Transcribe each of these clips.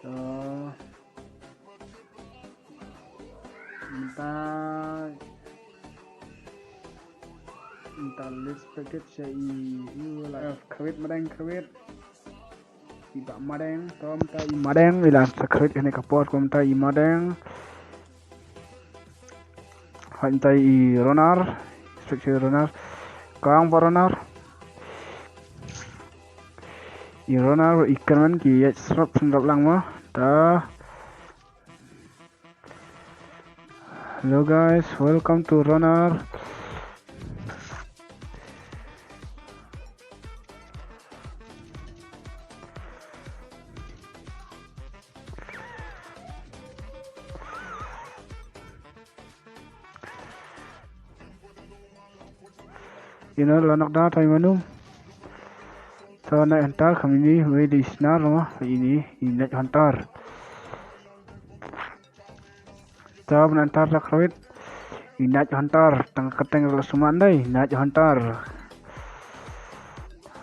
So minta list packet saya like kawit iba madeng tom ta i madeng ila sakrit ini kapor kom ta i madeng hantai i ronar structure ronar kang baronar i ronar ikan man ki ya serap sendap lang ma ta. Hello guys, welcome to ronar. Ini lanak dah tay manum. So naik hantar kami ni wedi sinar mah ini naik hantar. So menantar rak rawit. Naik hantar tang keteng semua andai naik hantar.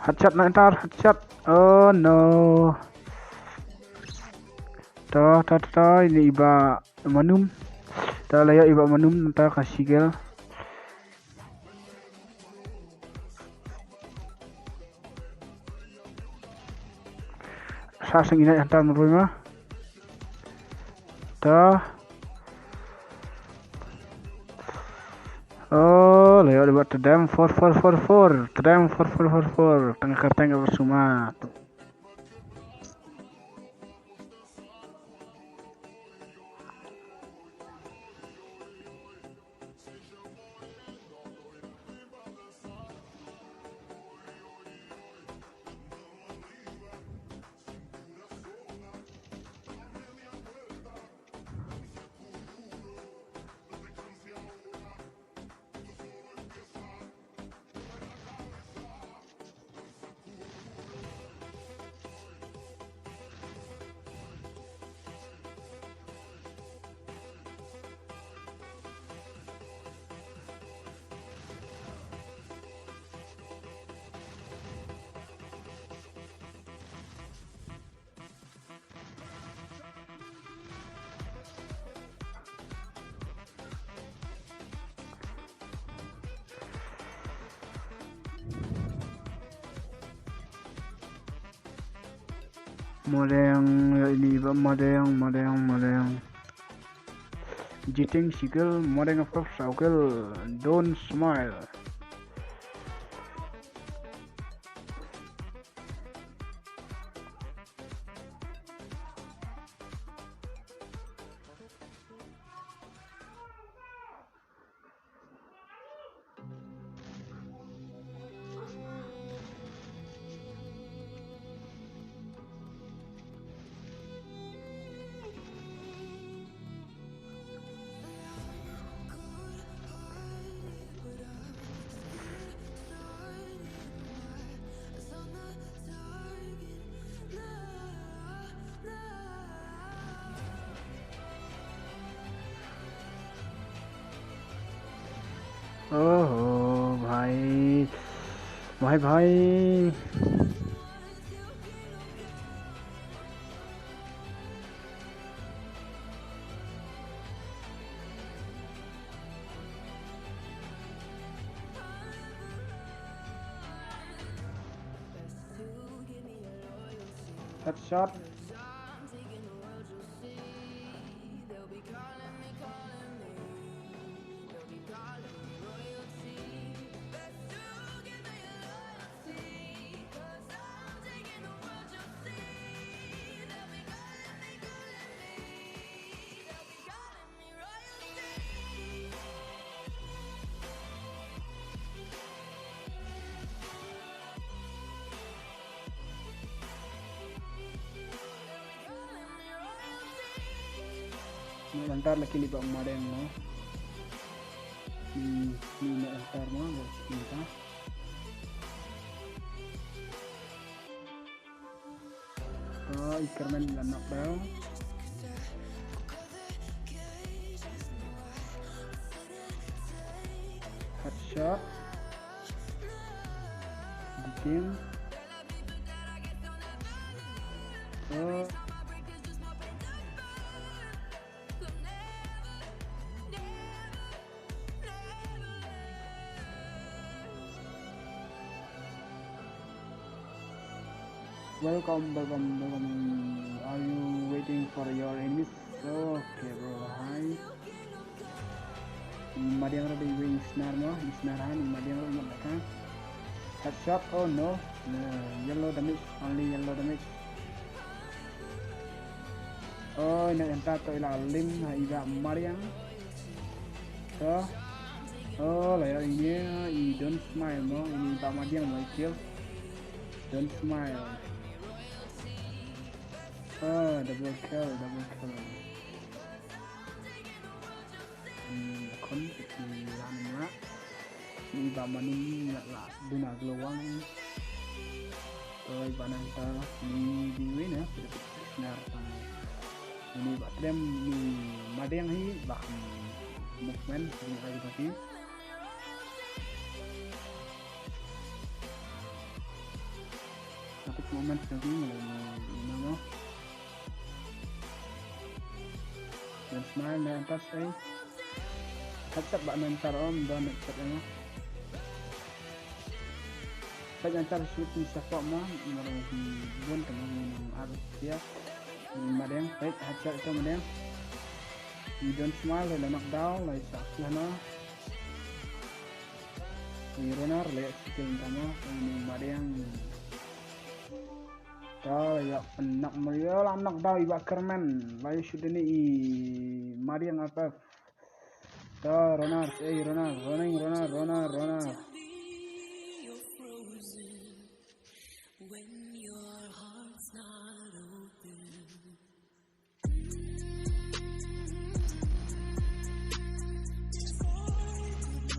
Headshot naik hantar headshot. Oh no. Ta ini iba manum. Ta layak iba manum ta kasih gel. Sasang ini hantar merui mah. Ta. Oh, layak dibuat tedam 4444. Tedam 4444. Tengah kerteng semua. Modeng ini modeng jiting sigel modeng of saukel don't smile. Oh भाई headshot. Lantar lagi lipat modern no. Ni lantar mah kita. Oh, ikan main lanak dah. Headshot. Bikin. Oh. Welcome. Are you waiting for your enemies? Okay bro, hi. Madiang ready wing snar mo, snaran Madiang ready makan. Headshot, oh no, yellow damage, only yellow damage. Oh, nag-enta to ilalim na iga Madiang. So, oh, layo ini, don't smile mo, ini Pak Madiang mau kill. Don't smile. Oh, double kill. Kon lama ini bamanin lah duna geluang rồi bạn anh ta đi với nữa là ini bạn đem Madiang hi bak movement ini kali tadi tapi moment tadi mana dan smile dan atas headshot bạn nanti om dan headshot ini saya nanti shoot di support mah orang pun teman arus dia Madiang headshot itu Madiang you don't smile dan knockdown like saklah no ini runner lihat skill kamu ini Madiang tahu ya penak Mario lah knockdown iba kerman lalu shoot ini Madiang apa runner running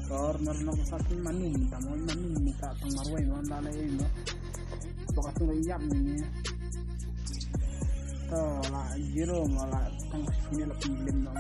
corner nok satu manum minta pengaruh yang mana lain no bakal tuh iyak ini lah zero malah tang sini lebih lim no